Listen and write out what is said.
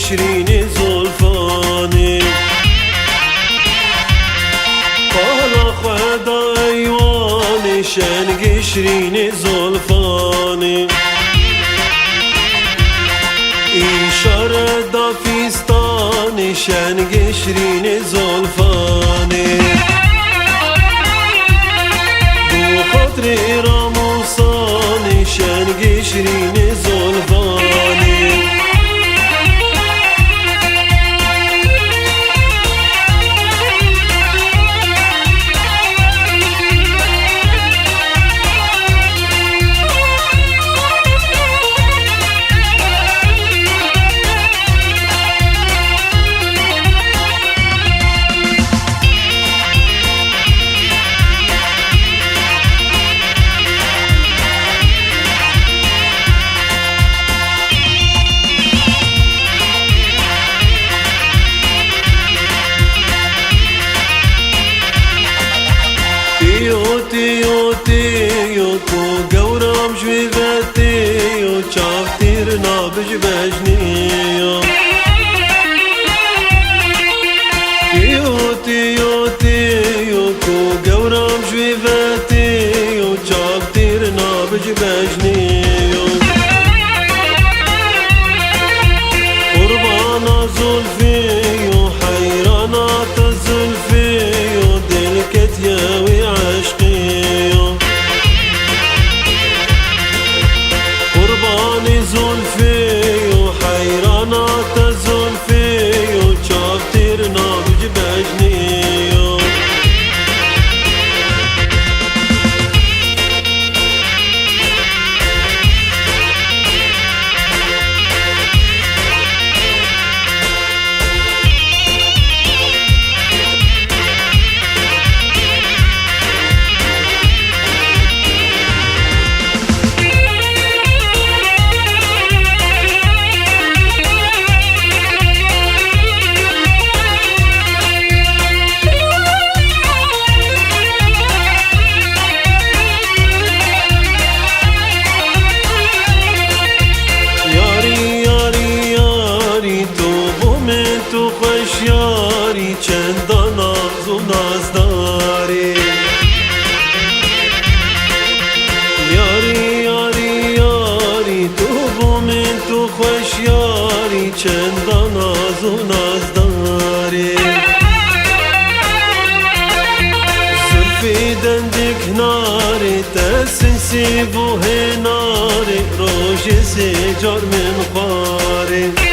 شرين زلفاني قال خدا ايواني شنق شرين زلفاني إشارة دافستاني شنق شرين زلفاني دو خاطري راموساني شنق شرين زلفاني تيو تيو تو قورم جويغتيو شافتير نابج بجنيو تيو تيو تيو تو قورم جويغتيو شافتير نابج بجنيو قربانا زلفيو حيرانات زلفيو دلكت ياوي عشقيو قرباني زلفيو حيرانات زلفيو شافتير نابج بجنيو تو خوشیاری چندان ناز و نازداری یاری یاری یاری تو بومن تو خوشیاری چندان ناز و نازداری زلفی دندک ناری تسنسی بو هناری روژ زجار من خواری